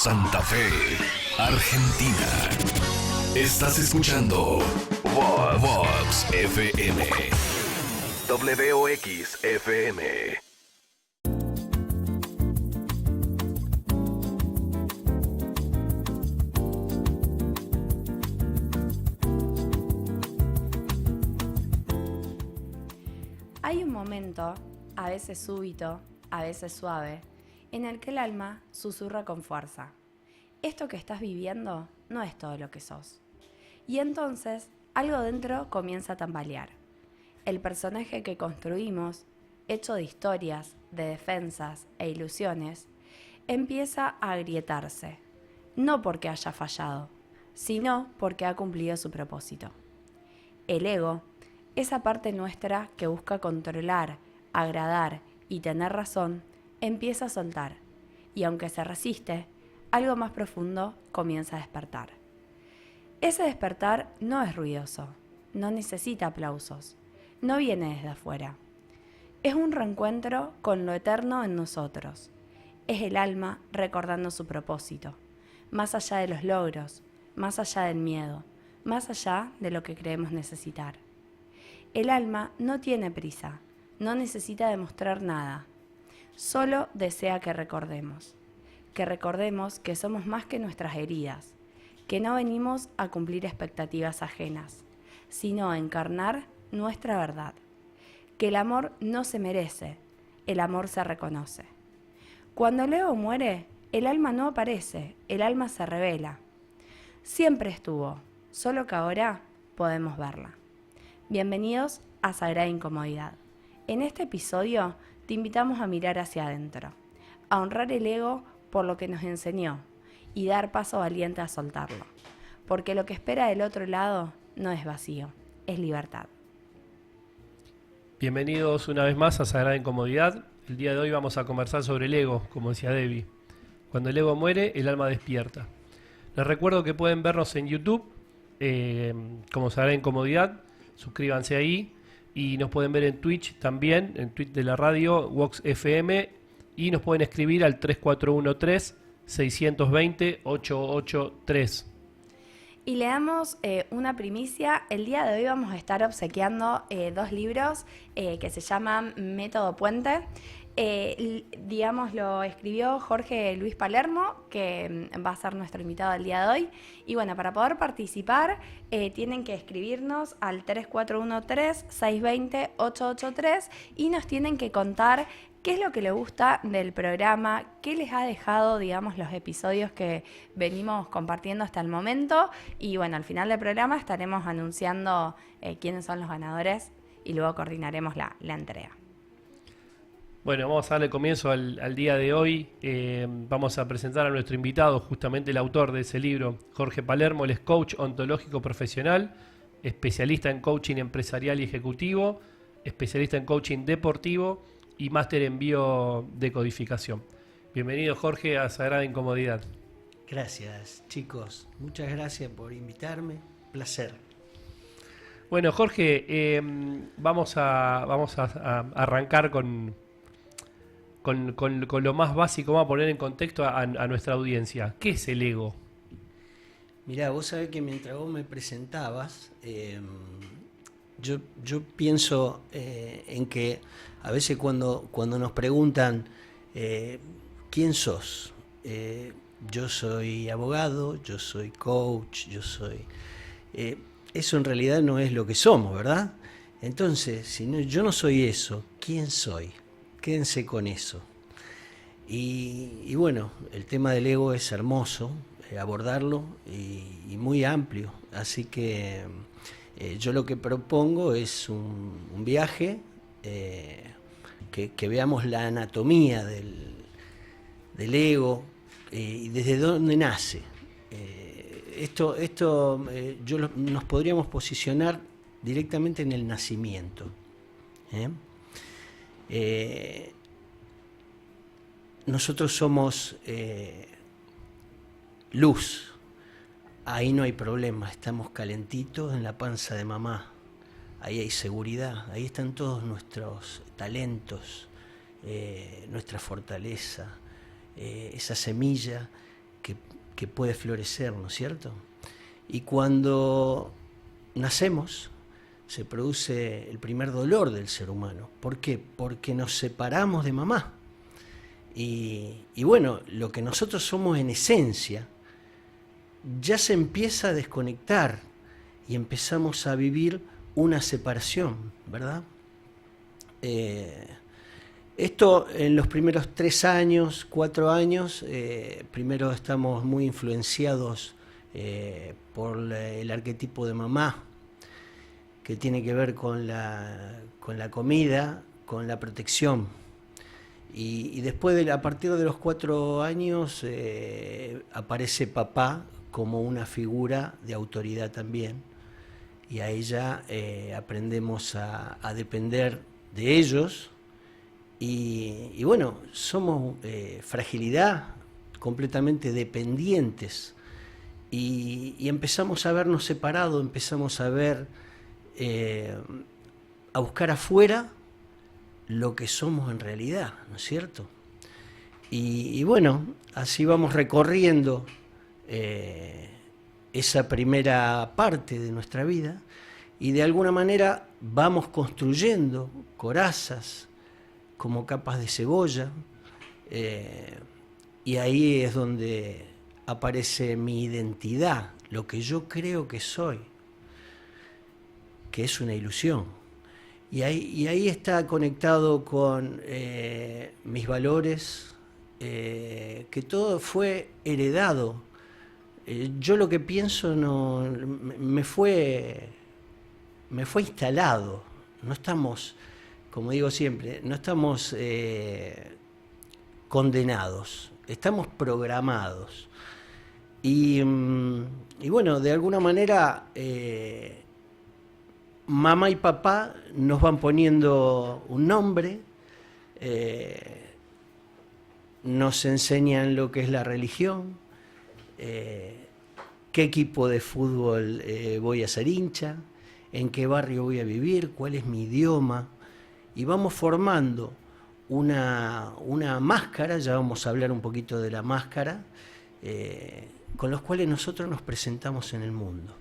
Santa Fe, Argentina. Estás escuchando Vox FM. WOX FM. Hay un momento, a veces súbito, a veces suave, en el que el alma susurra con fuerza. Esto que estás viviendo no es todo lo que sos. Y entonces, algo dentro comienza a tambalear. El personaje que construimos, hecho de historias, de defensas e ilusiones, empieza a agrietarse. No porque haya fallado, sino porque ha cumplido su propósito. El ego, esa parte nuestra que busca controlar, agradar y tener razón, empieza a soltar, y aunque se resiste, algo más profundo comienza a despertar. Ese despertar no es ruidoso, no necesita aplausos, no viene desde afuera. Es un reencuentro con lo eterno en nosotros. Es el alma recordando su propósito, más allá de los logros, más allá del miedo, más allá de lo que creemos necesitar. El alma no tiene prisa, no necesita demostrar nada. Solo desea que recordemos que somos más que nuestras heridas, que no venimos a cumplir expectativas ajenas, sino a encarnar nuestra verdad, que el amor no se merece, el amor se reconoce. Cuando el ego muere, el alma no aparece, el alma se revela. Siempre estuvo, solo que ahora podemos verla. Bienvenidos a Sagrada Incomodidad. En este episodio te invitamos a mirar hacia adentro, a honrar el ego por lo que nos enseñó y dar paso valiente a soltarlo, porque lo que espera del otro lado no es vacío, es libertad. Bienvenidos una vez más a Sagrada Incomodidad. El día de hoy vamos a conversar sobre el ego, como decía Debbie. Cuando el ego muere, el alma despierta. Les recuerdo que pueden vernos en YouTube como Sagrada Incomodidad. Suscríbanse ahí. Y nos pueden ver en Twitch también, en Twitch de la radio, Vox FM. Y nos pueden escribir al 3413-620-883. Y le damos una primicia. El día de hoy vamos a estar obsequiando 2 libros que se llaman Método Puente. Lo escribió Jorge Luis Palermo, que va a ser nuestro invitado el día de hoy. Y bueno, para poder participar tienen que escribirnos al 3413-620-883 y nos tienen que contar qué es lo que les gusta del programa, qué les ha dejado, digamos, los episodios que venimos compartiendo hasta el momento. Y bueno, al final del programa estaremos anunciando quiénes son los ganadores y luego coordinaremos la entrega. Bueno, vamos a darle comienzo al día de hoy. Vamos a presentar a nuestro invitado, justamente el autor de ese libro, Jorge Palermo. Él es coach ontológico profesional, especialista en coaching empresarial y ejecutivo, especialista en coaching deportivo y máster en biodecodificación. Bienvenido, Jorge, a Sagrada Incomodidad. Gracias, chicos. Muchas gracias por invitarme. Placer. Bueno, Jorge, vamos a arrancar con lo más básico. Vamos a poner en contexto a nuestra audiencia. ¿Qué es el ego? Mirá, vos sabés que mientras vos me presentabas, yo pienso en que a veces cuando nos preguntan ¿quién sos? Yo soy abogado, yo soy coach, eso en realidad no es lo que somos, ¿verdad? Entonces, si no, yo no soy eso, ¿quién soy? Quédense con eso. Y bueno, el tema del ego es hermoso abordarlo y muy amplio. Así que yo lo que propongo es un viaje que veamos la anatomía del ego y desde dónde nace. Nos podríamos posicionar directamente en el nacimiento. Nosotros somos luz, ahí no hay problema, estamos calentitos en la panza de mamá, ahí hay seguridad, ahí están todos nuestros talentos, nuestra fortaleza, esa semilla que puede florecer, ¿no es cierto? Y cuando nacemos, se produce el primer dolor del ser humano. ¿Por qué? Porque nos separamos de mamá. Y bueno, lo que nosotros somos en esencia, ya se empieza a desconectar y empezamos a vivir una separación, ¿verdad? Esto en los primeros 3 años, 4 años, primero estamos muy influenciados por el arquetipo de mamá, que tiene que ver con la comida, con la protección. Y después, a partir de los 4 años, aparece papá como una figura de autoridad también. Y ahí ya aprendemos a depender de ellos. Y bueno, somos fragilidad, completamente dependientes. Y empezamos a vernos separados, empezamos a ver, a buscar afuera lo que somos en realidad, ¿no es cierto? Y bueno, así vamos recorriendo esa primera parte de nuestra vida y de alguna manera vamos construyendo corazas como capas de cebolla, y ahí es donde aparece mi identidad, lo que yo creo que soy, que es una ilusión. Y ahí está conectado con mis valores, que todo fue heredado. Yo lo que pienso me fue instalado. No estamos, como digo siempre, no estamos condenados, estamos programados. Y bueno, de alguna manera mamá y papá nos van poniendo un nombre, nos enseñan lo que es la religión, qué equipo de fútbol voy a ser hincha, en qué barrio voy a vivir, cuál es mi idioma, y vamos formando una máscara, ya vamos a hablar un poquito de la máscara, con los cuales nosotros nos presentamos en el mundo.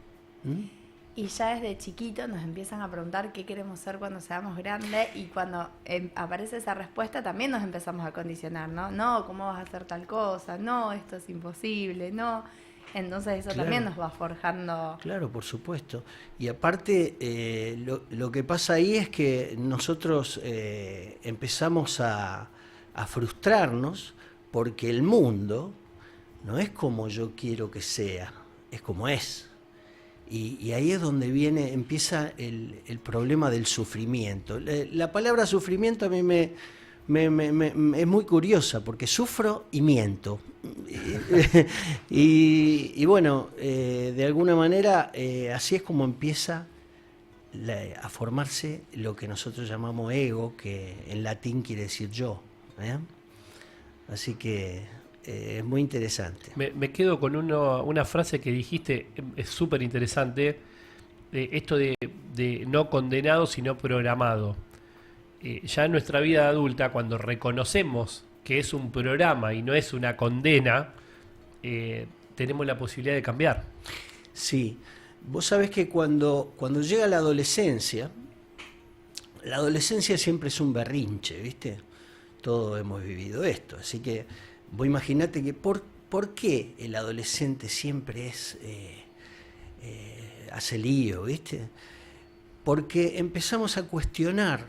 Y ya desde chiquito nos empiezan a preguntar qué queremos ser cuando seamos grandes, y cuando aparece esa respuesta también nos empezamos a condicionar, ¿no? No, ¿cómo vas a hacer tal cosa? No, esto es imposible, no. Entonces eso Claro. también nos va forjando. Claro, por supuesto. Y aparte, lo que pasa ahí es que nosotros empezamos a frustrarnos porque el mundo no es como yo quiero que sea, es como es. Y ahí es donde empieza el problema del sufrimiento. La palabra sufrimiento a mí es muy curiosa porque sufro y miento. Y bueno, de alguna manera así es como empieza a formarse lo que nosotros llamamos ego, que en latín quiere decir yo. Así que es muy interesante. Me quedo con una frase que dijiste, es súper interesante, esto de no condenado, sino programado. Ya en nuestra vida adulta, cuando reconocemos que es un programa y no es una condena, tenemos la posibilidad de cambiar. Sí, vos sabés que cuando llega la adolescencia siempre es un berrinche, ¿viste? Todos hemos vivido esto, así que vos imaginate que ¿por qué el adolescente siempre hace lío, ¿viste? Porque empezamos a cuestionar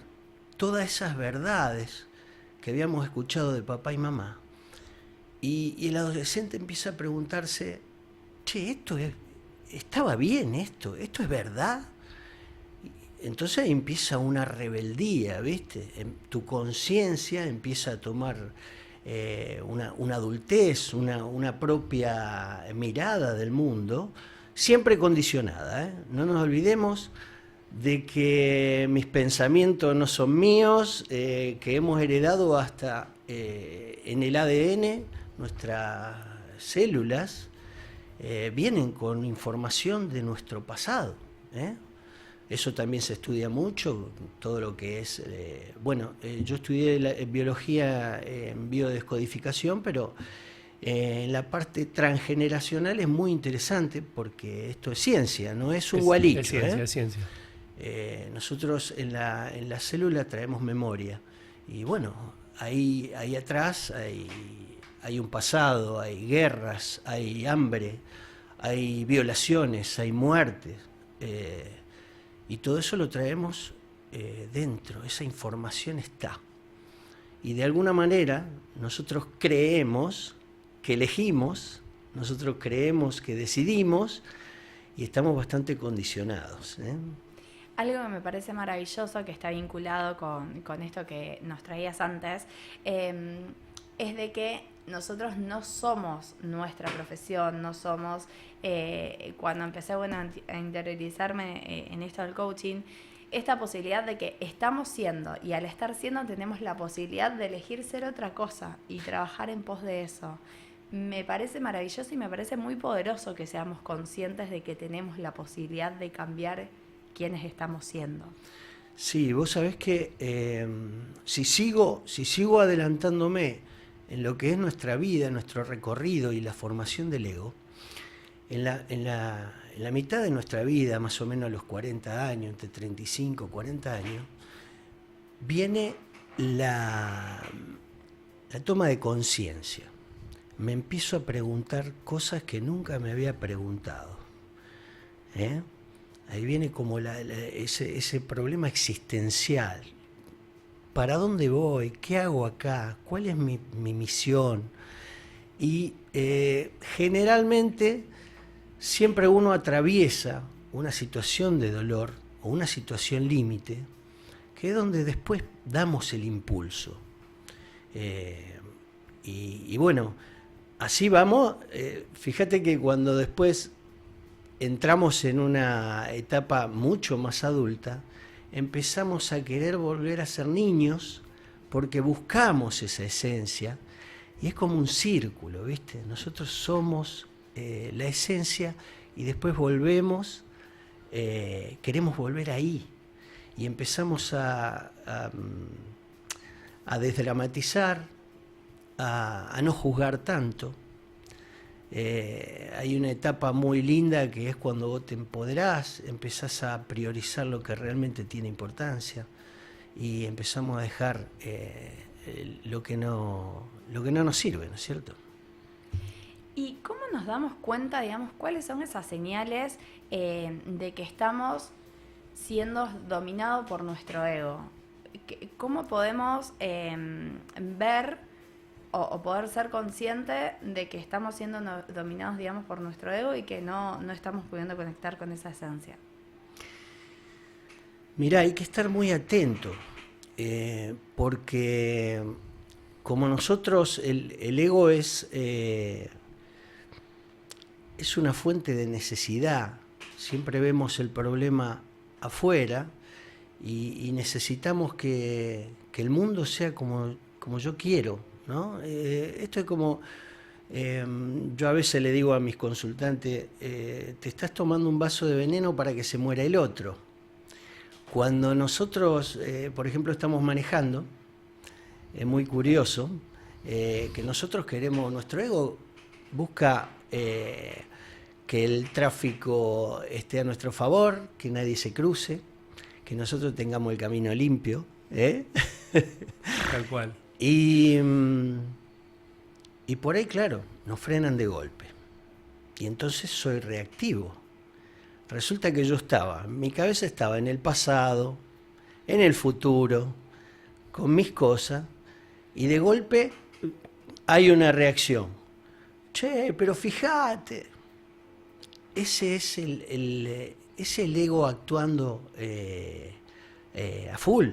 todas esas verdades que habíamos escuchado de papá y mamá, y el adolescente empieza a preguntarse, che, ¿estaba bien esto? ¿Esto es verdad? Entonces empieza una rebeldía, ¿viste? Tu conciencia empieza a tomar una adultez, una propia mirada del mundo, siempre condicionada, ¿eh? No nos olvidemos de que mis pensamientos no son míos, que hemos heredado hasta en el ADN, nuestras células vienen con información de nuestro pasado, ¿eh? Eso también se estudia mucho, todo lo que es... yo estudié biología en biodescodificación, pero En la parte transgeneracional es muy interesante porque esto es ciencia, no es un Es gualicho. ciencia, es ciencia. Nosotros en la célula traemos memoria y bueno, ahí atrás hay un pasado, hay guerras, hay hambre, hay violaciones, hay muertes y todo eso lo traemos dentro, esa información está. Y de alguna manera nosotros creemos que elegimos, nosotros creemos que decidimos y estamos bastante condicionados. Algo que me parece maravilloso, que está vinculado con esto que nos traías antes, es de que nosotros no somos nuestra profesión, no somos, cuando empecé a interiorizarme en esto del coaching, esta posibilidad de que estamos siendo, y al estar siendo tenemos la posibilidad de elegir ser otra cosa y trabajar en pos de eso. Me parece maravilloso y me parece muy poderoso que seamos conscientes de que tenemos la posibilidad de cambiar quienes estamos siendo. Sí, vos sabés que si sigo adelantándome en lo que es nuestra vida, nuestro recorrido y la formación del ego, en la mitad de nuestra vida, más o menos a los 40 años, entre 35 y 40 años, viene la toma de conciencia. Me empiezo a preguntar cosas que nunca me había preguntado. Ahí viene como ese problema existencial. ¿Para dónde voy? ¿Qué hago acá? ¿Cuál es mi misión? Y generalmente siempre uno atraviesa una situación de dolor o una situación límite, que es donde después damos el impulso. Y bueno, así vamos. Fíjate que cuando después entramos en una etapa mucho más adulta, empezamos a querer volver a ser niños porque buscamos esa esencia y es como un círculo, ¿viste? Nosotros somos la esencia y después volvemos, queremos volver ahí y empezamos a desdramatizar, a no juzgar tanto. Hay una etapa muy linda que es cuando vos te empoderás, empezás a priorizar lo que realmente tiene importancia y empezamos a dejar lo que no nos sirve, ¿no es cierto? ¿Y cómo nos damos cuenta, digamos, cuáles son esas señales de que estamos siendo dominados por nuestro ego? ¿Cómo podemos ver o poder ser consciente de que estamos siendo dominados, digamos, por nuestro ego y que no estamos pudiendo conectar con esa esencia? Mirá, hay que estar muy atento, porque como nosotros, el ego es una fuente de necesidad. Siempre vemos el problema afuera y necesitamos que el mundo sea como yo quiero, ¿no? Esto es como, yo a veces le digo a mis consultantes, te estás tomando un vaso de veneno para que se muera el otro. Cuando nosotros, por ejemplo, estamos manejando, es muy curioso, que nosotros queremos, nuestro ego busca que el tráfico esté a nuestro favor, que nadie se cruce, que nosotros tengamos el camino limpio. Tal cual. Y por ahí, claro, nos frenan de golpe. Y entonces soy reactivo. Resulta que mi cabeza estaba en el pasado, en el futuro, con mis cosas, y de golpe hay una reacción. Che, pero fíjate. Ese es el ego actuando a full.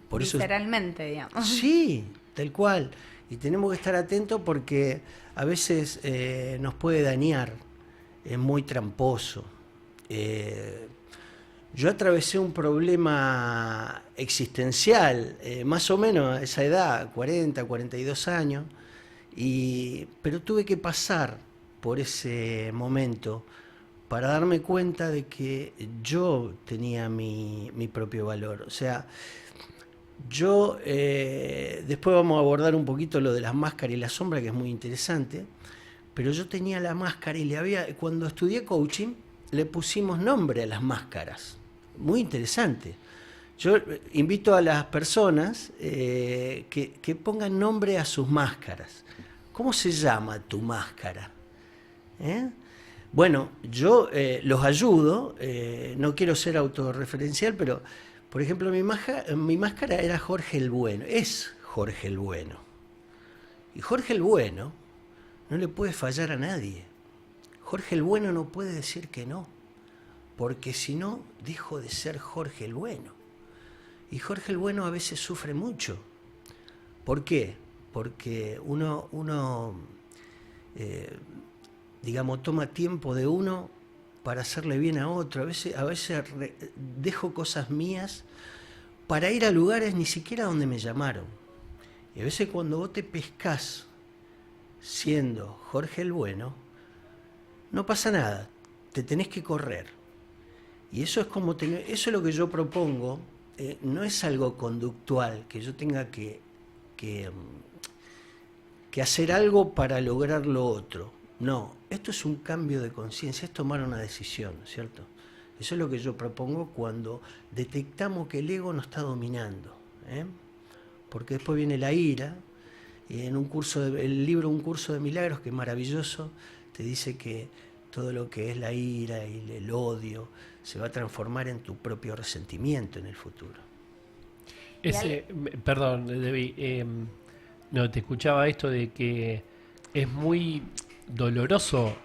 Por Literalmente, eso, digamos. sí, tal cual. Y tenemos que estar atentos porque a veces nos puede dañar. Es muy tramposo. Yo atravesé un problema existencial, más o menos a esa edad, 40, 42 años, pero tuve que pasar por ese momento para darme cuenta de que yo tenía mi propio valor. O sea, Yo, después vamos a abordar un poquito lo de las máscaras y la sombra, que es muy interesante, pero yo tenía la máscara y cuando estudié coaching, le pusimos nombre a las máscaras. Muy interesante. Yo invito a las personas que pongan nombre a sus máscaras. ¿Cómo se llama tu máscara? Bueno, yo los ayudo, no quiero ser autorreferencial, pero, por ejemplo, mi máscara era Jorge el Bueno, es Jorge el Bueno. Y Jorge el Bueno no le puede fallar a nadie. Jorge el Bueno no puede decir que no, porque si no, dejo de ser Jorge el Bueno. Y Jorge el Bueno a veces sufre mucho. ¿Por qué? Porque uno digamos, toma tiempo de uno para hacerle bien a otro. A veces dejo cosas mías para ir a lugares ni siquiera donde me llamaron. Y a veces cuando vos te pescás siendo Jorge el Bueno, no pasa nada, te tenés que correr. Y eso es eso es lo que yo propongo. No es algo conductual, que yo tenga que hacer algo para lograr lo otro. No, esto es un cambio de conciencia, es tomar una decisión, ¿cierto? Eso es lo que yo propongo cuando detectamos que el ego nos está dominando, porque después viene la ira, y en el libro Un Curso de Milagros, que es maravilloso, te dice que todo lo que es la ira y el odio se va a transformar en tu propio resentimiento en el futuro. Perdón, Debbie, no, te escuchaba esto de que es muy doloroso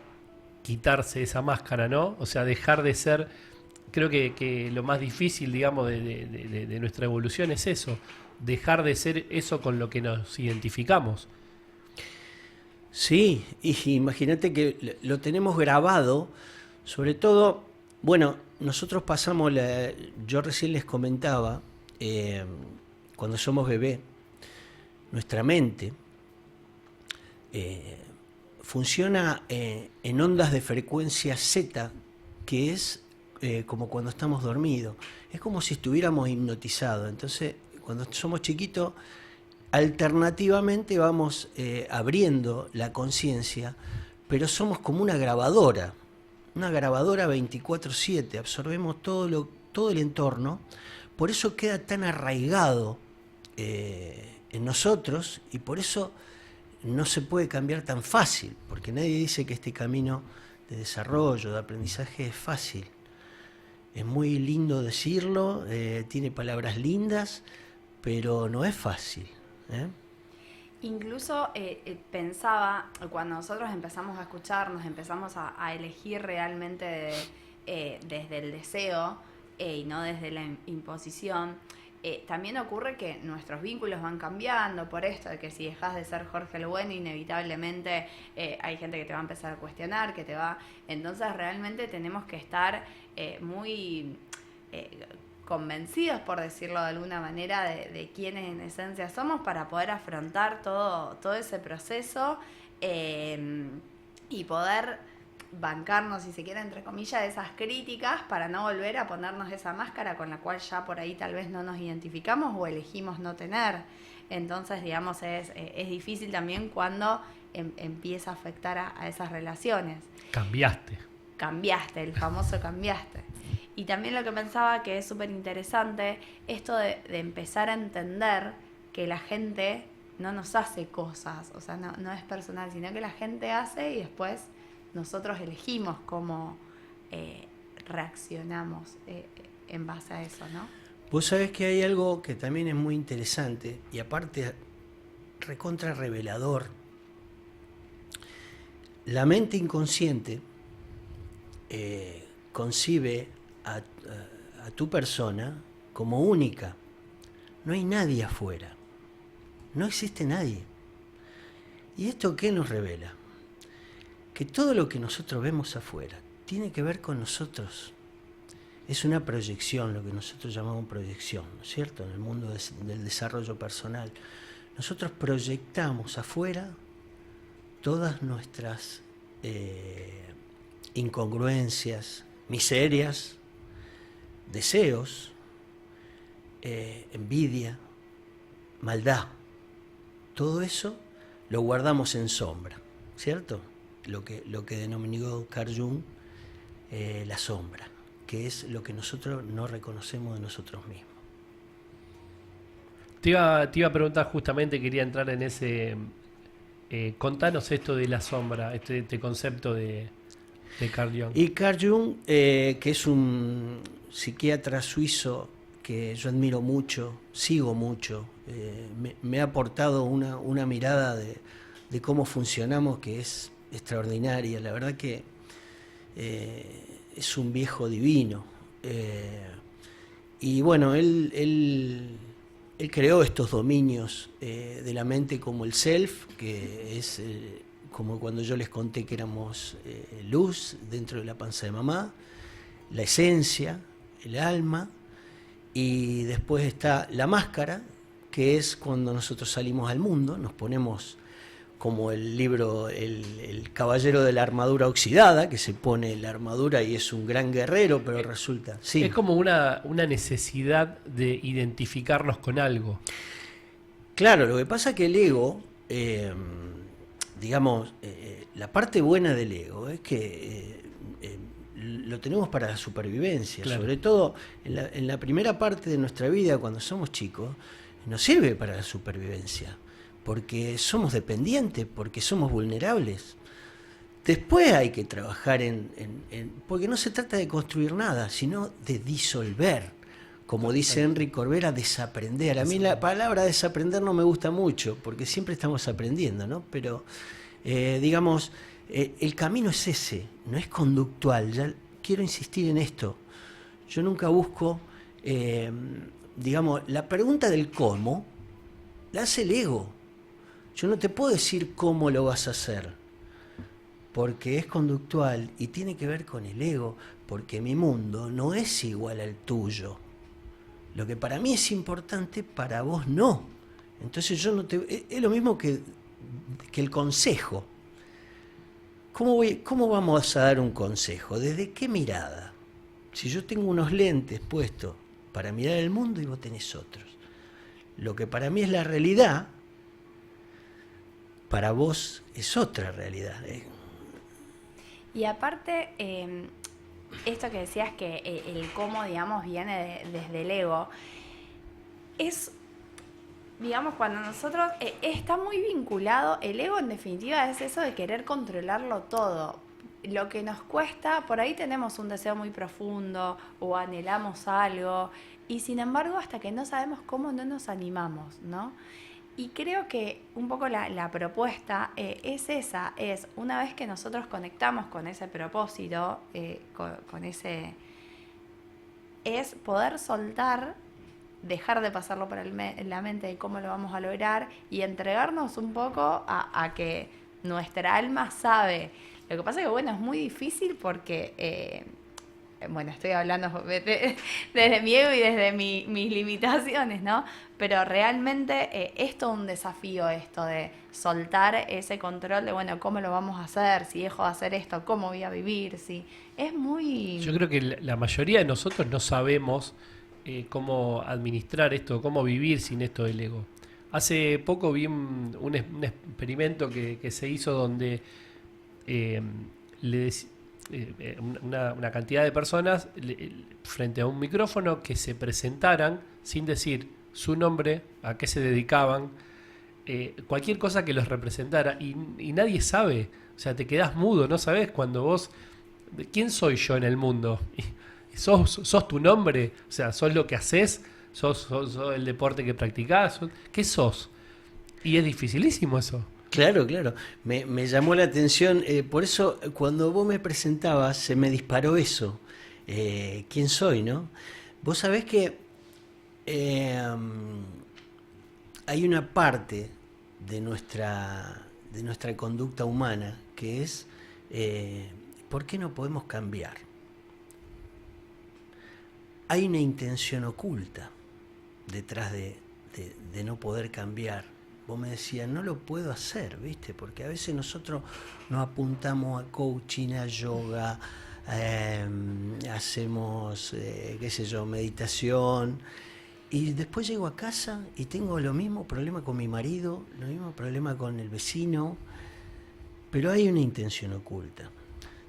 quitarse esa máscara, ¿no? O sea, dejar de ser, creo que lo más difícil, digamos, de nuestra evolución es eso, dejar de ser eso con lo que nos identificamos. Sí, y imagínate que lo tenemos grabado, sobre todo, bueno, nosotros pasamos, yo recién les comentaba, cuando somos bebé, nuestra mente funciona en ondas de frecuencia Z, que es como cuando estamos dormidos. Es como si estuviéramos hipnotizados. Entonces, cuando somos chiquitos, alternativamente vamos abriendo la conciencia, pero somos como una grabadora 24/7, absorbemos todo el entorno, por eso queda tan arraigado en nosotros y por eso no se puede cambiar tan fácil, porque nadie dice que este camino de desarrollo, de aprendizaje es fácil. Es muy lindo decirlo, tiene palabras lindas, pero no es fácil. Incluso pensaba, cuando nosotros empezamos a escucharnos, empezamos a elegir realmente desde el deseo y no desde la imposición, también ocurre que nuestros vínculos van cambiando por esto, de que si dejas de ser Jorge el Bueno, inevitablemente hay gente que te va a empezar a cuestionar, entonces realmente tenemos que estar muy convencidos, por decirlo de alguna manera, de quiénes en esencia somos para poder afrontar todo ese proceso y poder bancarnos, si se quiere, entre comillas, de esas críticas para no volver a ponernos esa máscara con la cual ya por ahí tal vez no nos identificamos o elegimos no tener. Entonces, digamos, es difícil también cuando empieza a afectar a esas relaciones. Cambiaste, el famoso cambiaste. Y también lo que pensaba que es súper interesante, esto de empezar a entender que la gente no nos hace cosas, o sea, no es personal, sino que la gente hace y después nosotros elegimos cómo reaccionamos en base a eso, ¿no? Vos sabés que hay algo que también es muy interesante y aparte recontra revelador. La mente inconsciente concibe a tu persona como única. No hay nadie afuera. No existe nadie. ¿Y esto qué nos revela? Que todo lo que nosotros vemos afuera tiene que ver con nosotros. Es una proyección, lo que nosotros llamamos proyección, ¿no es cierto? En el mundo del desarrollo personal. Nosotros proyectamos afuera todas nuestras incongruencias, miserias, deseos, envidia, maldad. Todo eso lo guardamos en sombra, ¿cierto? Lo que denominó Carl Jung la sombra, que es lo que nosotros no reconocemos de nosotros mismos. Te iba a preguntar justamente, quería entrar en ese... contanos esto de la sombra, este concepto de Carl Jung. Y Carl Jung, que es un psiquiatra suizo que yo admiro mucho, sigo mucho, me ha aportado una mirada de cómo funcionamos que es extraordinaria. La verdad que es un viejo divino. Y bueno, él creó estos dominios de la mente como el self, que es como cuando yo les conté que éramos luz dentro de la panza de mamá, la esencia, el alma, y después está la máscara, que es cuando nosotros salimos al mundo, nos ponemos como el libro, el caballero de la armadura oxidada, que se pone la armadura y es un gran guerrero, pero resulta... Sí. Es como una necesidad de identificarnos con algo. Claro, lo que pasa es que el ego, digamos, la parte buena del ego es que lo tenemos para la supervivencia, claro. Sobre todo en la primera parte de nuestra vida, cuando somos chicos, nos sirve para la supervivencia, porque somos dependientes, porque somos vulnerables. Después hay que trabajar porque no se trata de construir nada, sino de disolver. Como dice Enrique Corbera, desaprender. A mí la palabra desaprender no me gusta mucho, porque siempre estamos aprendiendo, ¿no? Pero, digamos, el camino es ese, no es conductual. Ya quiero insistir en esto. Yo nunca busco, digamos, la pregunta del cómo la hace el ego. Yo no te puedo decir cómo lo vas a hacer, porque es conductual y tiene que ver con el ego, porque mi mundo no es igual al tuyo. Lo que para mí es importante, para vos no. Entonces yo no te... Es lo mismo que el consejo. ¿Cómo vamos a dar un consejo? ¿Desde qué mirada? Si yo tengo unos lentes puestos para mirar el mundo y vos tenés otros. Lo que para mí es la realidad, para vos es otra realidad. Y aparte, esto que decías que el cómo, digamos, viene desde el ego, es, digamos, cuando nosotros, está muy vinculado, el ego en definitiva es eso de querer controlarlo todo. Lo que nos cuesta, por ahí tenemos un deseo muy profundo o anhelamos algo, y sin embargo, hasta que no sabemos cómo, no nos animamos, ¿no? Y creo que un poco la propuesta es esa, es una vez que nosotros conectamos con ese propósito, con ese, es poder soltar, dejar de pasarlo por la mente de cómo lo vamos a lograr y entregarnos un poco a que nuestra alma sabe. Lo que pasa es que, bueno, es muy difícil porque... bueno, estoy hablando desde mi ego y desde mis limitaciones, ¿no? Pero realmente es todo un desafío esto de soltar ese control de, bueno, ¿cómo lo vamos a hacer? Si dejo de hacer esto, ¿cómo voy a vivir? Si es muy... Yo creo que la mayoría de nosotros no sabemos cómo administrar esto, cómo vivir sin esto del ego. Hace poco vi un experimento que se hizo donde una cantidad de personas frente a un micrófono que se presentaran sin decir su nombre, a qué se dedicaban, cualquier cosa que los representara, y nadie sabe, o sea, te quedás mudo, no sabes cuando vos, ¿quién soy yo en el mundo? ¿Sos tu nombre? O sea, ¿sos lo que haces? ¿Sos el deporte que practicás? ¿Qué sos? Y es dificilísimo eso. Claro, claro. Me llamó la atención. Por eso, cuando vos me presentabas, se me disparó eso. ¿Quién soy, no? Vos sabés que hay una parte de nuestra conducta humana que es ¿por qué no podemos cambiar? Hay una intención oculta detrás de no poder cambiar. Vos me decías, no lo puedo hacer, ¿viste? Porque a veces nosotros nos apuntamos a coaching, a yoga, hacemos, qué sé yo, meditación, Y después llego a casa y tengo los mismos problemas con mi marido, los mismos problemas con el vecino, pero hay una intención oculta.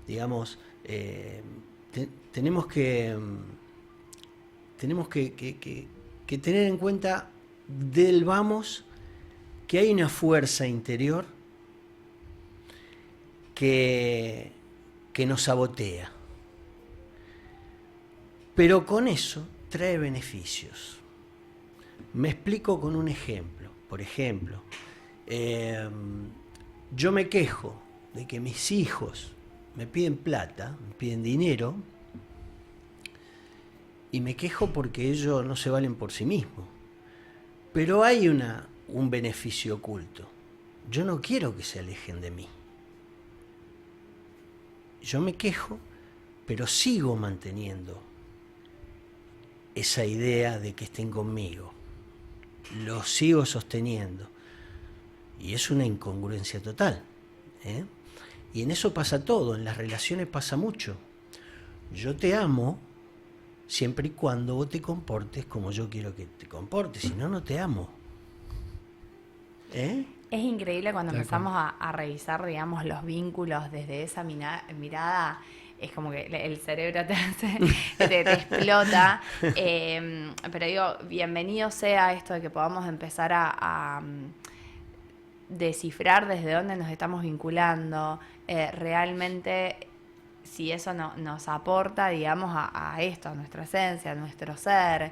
Digamos, tenemos que tener en cuenta del vamos que hay una fuerza interior que nos sabotea. Pero con eso trae beneficios. Me explico con un ejemplo. Por ejemplo, yo me quejo de que mis hijos me piden plata, me piden dinero, y me quejo porque ellos no se valen por sí mismos. Pero hay un beneficio oculto. Yo no quiero que se alejen de mí. Yo me quejo, pero sigo manteniendo esa idea de que estén conmigo. Lo sigo sosteniendo. Y es una incongruencia total, ¿eh? Y en eso pasa todo, en las relaciones pasa mucho. Yo te amo siempre y cuando vos te comportes como yo quiero que te comportes, si no, no te amo. ¿Eh? Es increíble cuando empezamos a revisar, digamos, los vínculos desde esa mirada. Es como que el cerebro te explota. Pero digo, bienvenido sea esto de que podamos empezar a descifrar desde dónde nos estamos vinculando. Realmente, si eso nos aporta, digamos, a esto, a nuestra esencia, a nuestro ser.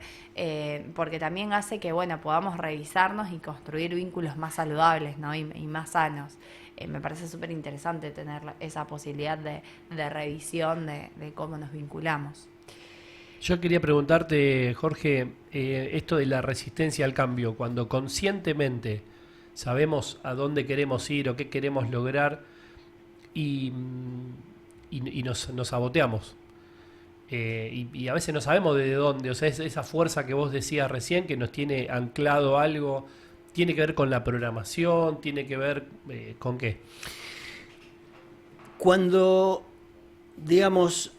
Porque también hace que, bueno, podamos revisarnos y construir vínculos más saludables, ¿no? y más sanos. Me parece súper interesante tener esa posibilidad de revisión de cómo nos vinculamos. Yo quería preguntarte, Jorge, esto de la resistencia al cambio, cuando conscientemente sabemos a dónde queremos ir o qué queremos lograr y nos saboteamos. Y a veces no sabemos de dónde, o sea, esa fuerza que vos decías recién que nos tiene anclado algo. ¿Tiene que ver con la programación? ¿Tiene que ver con qué? Cuando, digamos,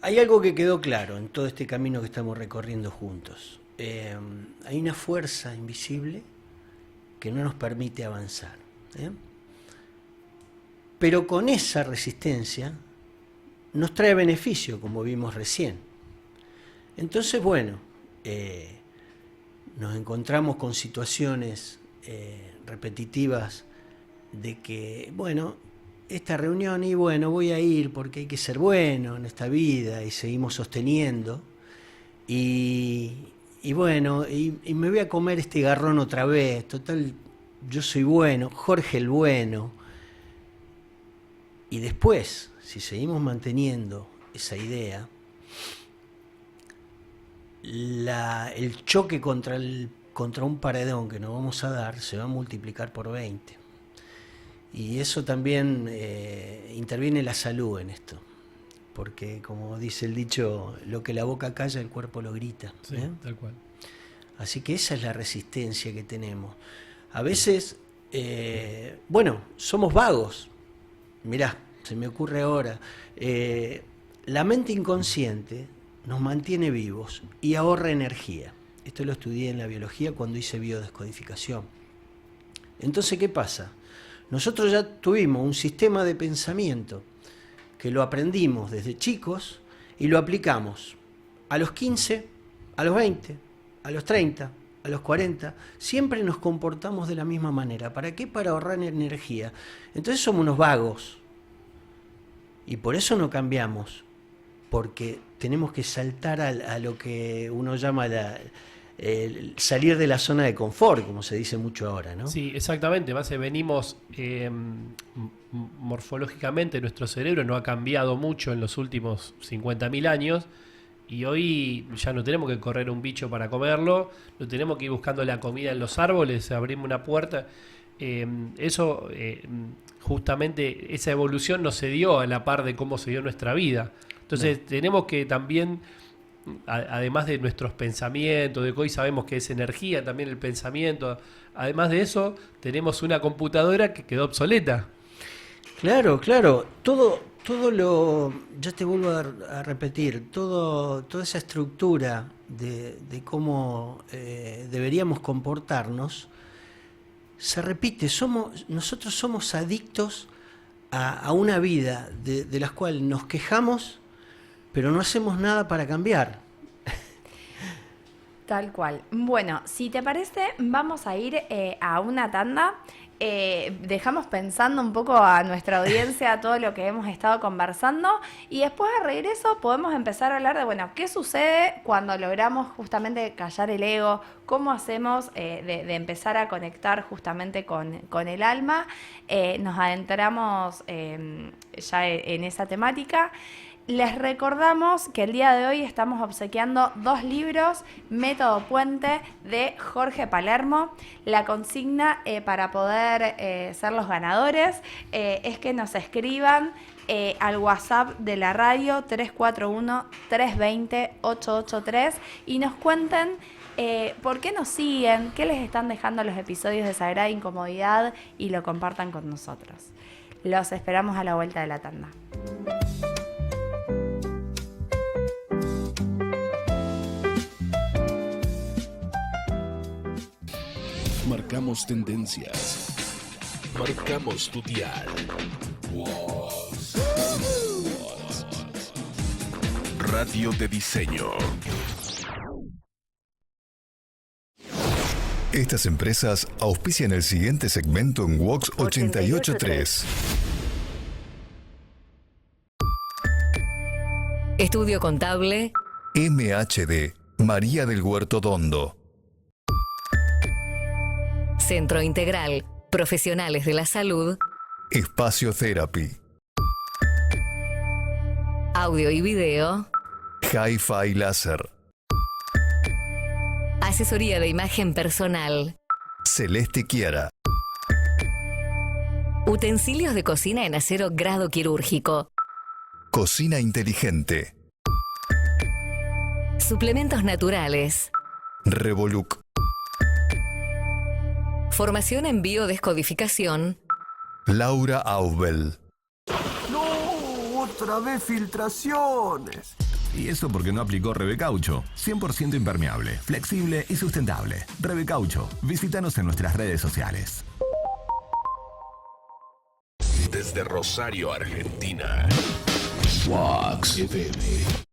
hay algo que quedó claro en todo este camino que estamos recorriendo juntos. Hay una fuerza invisible que no nos permite avanzar. Pero con esa resistencia nos trae beneficio, como vimos recién. Entonces, bueno, nos encontramos con situaciones repetitivas de que, bueno, esta reunión y bueno, voy a ir porque hay que ser bueno en esta vida y seguimos sosteniendo y bueno, y me voy a comer este garrón otra vez, total, yo soy bueno, Jorge el bueno. Y después, si seguimos manteniendo esa idea, el choque contra un paredón que nos vamos a dar se va a multiplicar por 20. Y eso también interviene la salud en esto. Porque, como dice el dicho, lo que la boca calla, el cuerpo lo grita. Sí, tal cual. Así que esa es la resistencia que tenemos. A veces, bueno, somos vagos. Mirá, se me ocurre ahora. La mente inconsciente nos mantiene vivos y ahorra energía. Esto lo estudié en la biología cuando hice biodescodificación. Entonces, ¿qué pasa? Nosotros ya tuvimos un sistema de pensamiento que lo aprendimos desde chicos y lo aplicamos a los 15, a los 20, a los 30, a los 40. Siempre nos comportamos de la misma manera. ¿Para qué? Para ahorrar energía. Entonces somos unos vagos. Y por eso no cambiamos. Porque tenemos que saltar a lo que uno llama salir de la zona de confort, como se dice mucho ahora, ¿no? Sí, exactamente. Venimos morfológicamente, nuestro cerebro no ha cambiado mucho en los últimos 50.000 años y hoy ya no tenemos que correr un bicho para comerlo, no tenemos que ir buscando la comida en los árboles, abrimos una puerta. Justamente esa evolución no se dio a la par de cómo se dio nuestra vida. Entonces tenemos que también, además de nuestros pensamientos, de que hoy sabemos que es energía también el pensamiento, además de eso tenemos una computadora que quedó obsoleta. Claro, todo ya te vuelvo a repetir, toda esa estructura de cómo deberíamos comportarnos, se repite. Nosotros somos adictos a una vida de las cuales nos quejamos, pero no hacemos nada para cambiar. Tal cual. Bueno, si te parece, vamos a ir a una tanda. Dejamos pensando un poco a nuestra audiencia todo lo que hemos estado conversando y después de regreso podemos empezar a hablar de, bueno, qué sucede cuando logramos justamente callar el ego, cómo hacemos de empezar a conectar justamente con el alma. Nos adentramos ya en esa temática. Les recordamos que el día de hoy estamos obsequiando 2 libros, Método Puente de Jorge Palermo. La consigna para poder ser los ganadores es que nos escriban al WhatsApp de la radio 341-320-883 y nos cuenten por qué nos siguen, qué les están dejando los episodios de Sagrada Incomodidad y lo compartan con nosotros. Los esperamos a la vuelta de la tanda. Marcamos tendencias. Marcamos tu dial. Radio de diseño. Estas empresas auspician el siguiente segmento en Vox 883. Estudio Contable. MHD, María del Huerto Dondo. Centro Integral, Profesionales de la Salud. Espacio Therapy. Audio y video. Hi-Fi Láser. Asesoría de imagen personal. Celeste Chiara. Utensilios de cocina en acero grado quirúrgico. Cocina inteligente. Suplementos naturales. Revoluc. Formación en biodescodificación. Laura Aubel. ¡No! ¡Otra vez filtraciones! Y eso porque no aplicó Rebecaucho. 100% impermeable, flexible y sustentable. Rebecaucho. Visítanos en nuestras redes sociales. Desde Rosario, Argentina. Vox FM.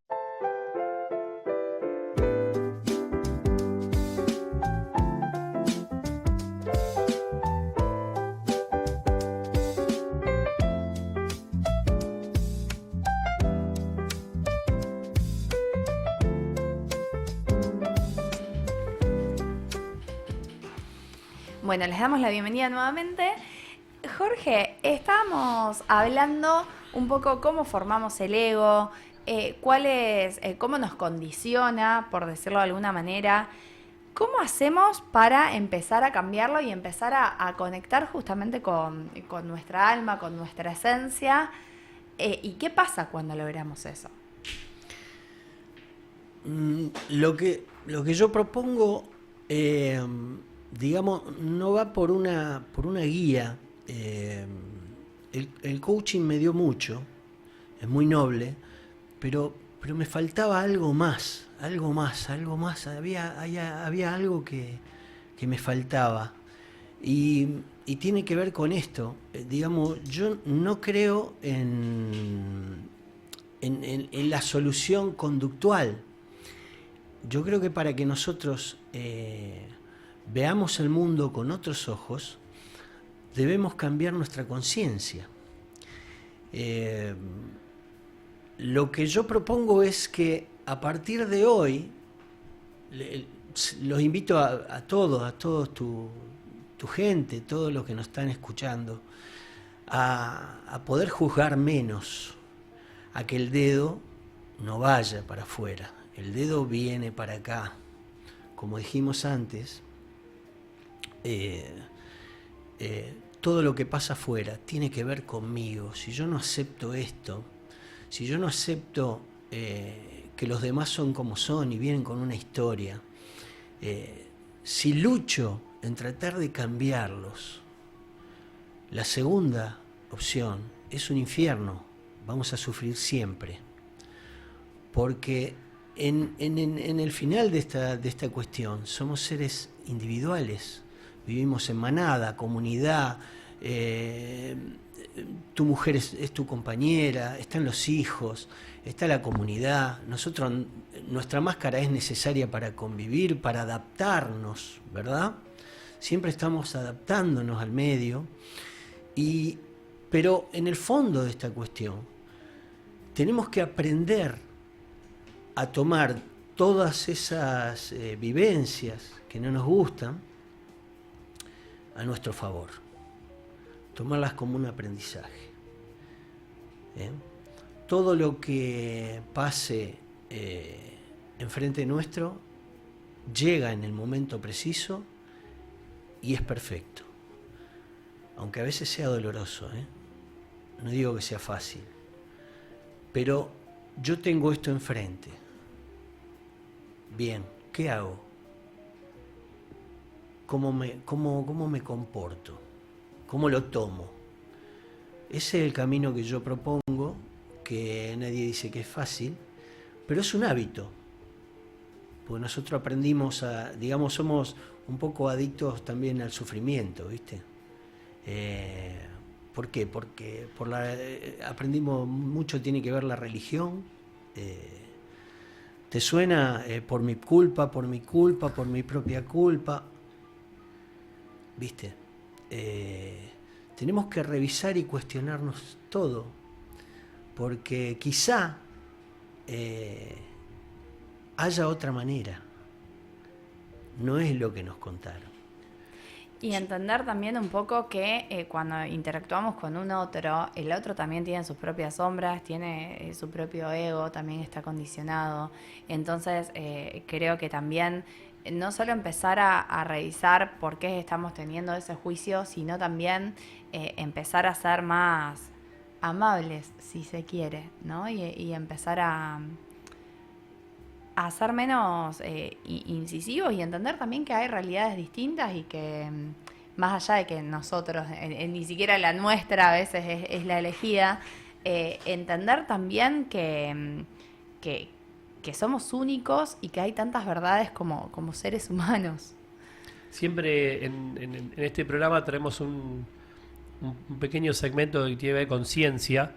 Bueno, les damos la bienvenida nuevamente. Jorge, estábamos hablando un poco cómo formamos el ego, cómo nos condiciona, por decirlo de alguna manera. ¿Cómo hacemos para empezar a cambiarlo y empezar a conectar justamente con nuestra alma, con nuestra esencia? ¿Y qué pasa cuando logramos eso? Lo que yo propongo, digamos, no va por una guía. El coaching me dio mucho, es muy noble, pero me faltaba algo más. Había algo que me faltaba. Y tiene que ver con esto. Digamos, yo no creo en la solución conductual. Yo creo que para que nosotros veamos el mundo con otros ojos, debemos cambiar nuestra conciencia. Lo que yo propongo es que a partir de hoy, los invito a todos tu gente, todos los que nos están escuchando, a poder juzgar menos, a que el dedo no vaya para afuera, el dedo viene para acá. Como dijimos antes, todo lo que pasa afuera tiene que ver conmigo. Si yo no acepto esto, si yo no acepto que los demás son como son y vienen con una historia, si lucho en tratar de cambiarlos, la segunda opción es un infierno vamos a sufrir siempre. Porque en el final de esta cuestión somos seres individuales, vivimos en manada, comunidad, tu mujer es tu compañera, están los hijos, está la comunidad. Nuestra máscara es necesaria para convivir, para adaptarnos, ¿verdad? Siempre estamos adaptándonos al medio, pero en el fondo de esta cuestión tenemos que aprender a tomar todas esas vivencias que no nos gustan a nuestro favor, tomarlas como un aprendizaje. Todo lo que pase enfrente nuestro llega en el momento preciso y es perfecto, aunque a veces sea doloroso, no digo que sea fácil, pero yo tengo esto enfrente. Bien, ¿qué hago? ¿Cómo me comporto? ¿Cómo lo tomo? Ese es el camino que yo propongo, que nadie dice que es fácil, pero es un hábito. Porque nosotros aprendimos somos un poco adictos también al sufrimiento, ¿viste? ¿Por qué? Porque aprendimos mucho, tiene que ver la religión. ¿Te suena? Por mi culpa, por mi propia culpa. ¿Viste? Tenemos que revisar y cuestionarnos todo, porque quizá haya otra manera. No es lo que nos contaron. Y entender también un poco que cuando interactuamos con un otro, el otro también tiene sus propias sombras, tiene su propio ego, también está condicionado. Entonces creo que también no solo empezar a revisar por qué estamos teniendo ese juicio, sino también empezar a ser más amables, si se quiere, ¿no? Y empezar a ser menos incisivos y entender también que hay realidades distintas y que más allá de que nosotros, ni siquiera la nuestra a veces es la elegida, entender también que somos únicos y que hay tantas verdades como seres humanos. Siempre en este programa traemos un pequeño segmento que tiene que ver con ciencia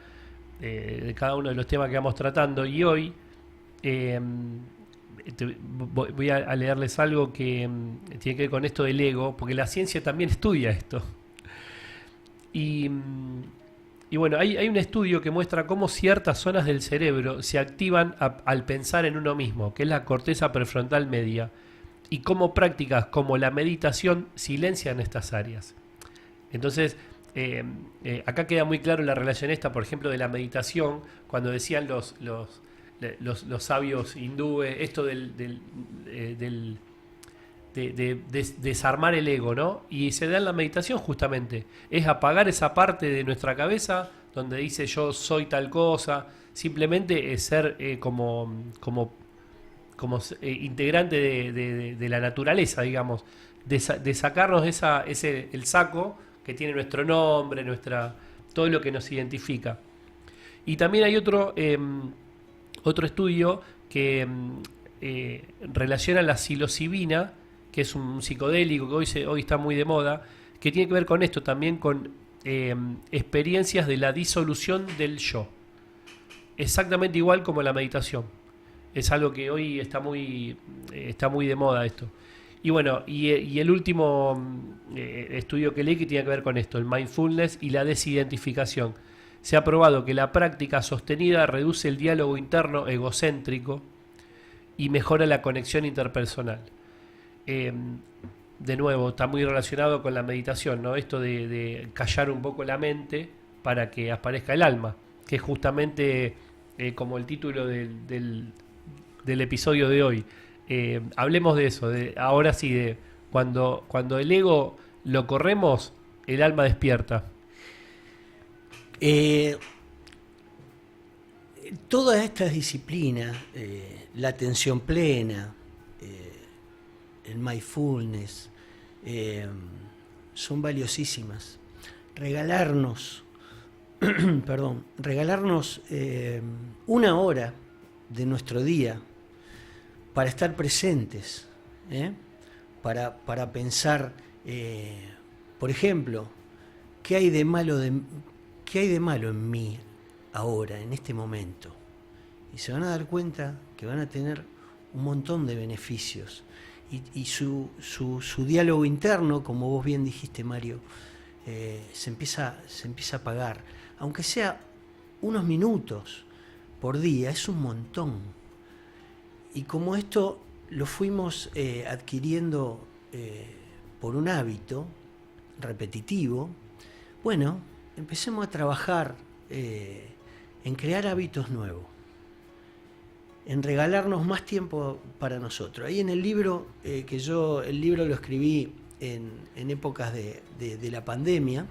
de cada uno de los temas que vamos tratando, y hoy voy a leerles algo que tiene que ver con esto del ego, porque la ciencia también estudia esto. Y bueno, hay un estudio que muestra cómo ciertas zonas del cerebro se activan al pensar en uno mismo, que es la corteza prefrontal media, y cómo prácticas como la meditación silencian estas áreas. Entonces, acá queda muy claro la relación esta, por ejemplo, de la meditación, cuando decían los sabios hindúes, esto de desarmar el ego, ¿no? Y se da en la meditación justamente, es apagar esa parte de nuestra cabeza donde dice yo soy tal cosa, simplemente es ser como integrante de la naturaleza, digamos, de sacarnos el saco que tiene nuestro nombre, todo lo que nos identifica. Y también hay otro estudio que relaciona la psilocibina, que es un psicodélico que hoy está muy de moda, que tiene que ver con esto también, con experiencias de la disolución del yo. Exactamente igual como la meditación. Es algo que hoy está muy de moda esto. Y bueno, y el último estudio que leí que tiene que ver con esto, el mindfulness y la desidentificación. Se ha probado que la práctica sostenida reduce el diálogo interno egocéntrico y mejora la conexión interpersonal. De nuevo, está muy relacionado con la meditación, ¿no? Esto de callar un poco la mente para que aparezca el alma, que es justamente como el título del episodio de hoy. Hablemos de eso, ahora sí, de cuando el ego lo corremos, el alma despierta. Todas estas disciplinas, la atención plena, el mindfulness, son valiosísimas. Regalarnos perdón, regalarnos una hora de nuestro día para estar presentes, para pensar, por ejemplo, ¿qué hay de malo en mí ahora, en este momento? Y se van a dar cuenta que van a tener un montón de beneficios. Y su diálogo interno, como vos bien dijiste, Mario, se empieza a apagar. Aunque sea unos minutos por día, es un montón. Y como esto lo fuimos adquiriendo por un hábito repetitivo, bueno, empecemos a trabajar en crear hábitos nuevos, en regalarnos más tiempo para nosotros. Ahí en el libro, el libro lo escribí en épocas de la pandemia,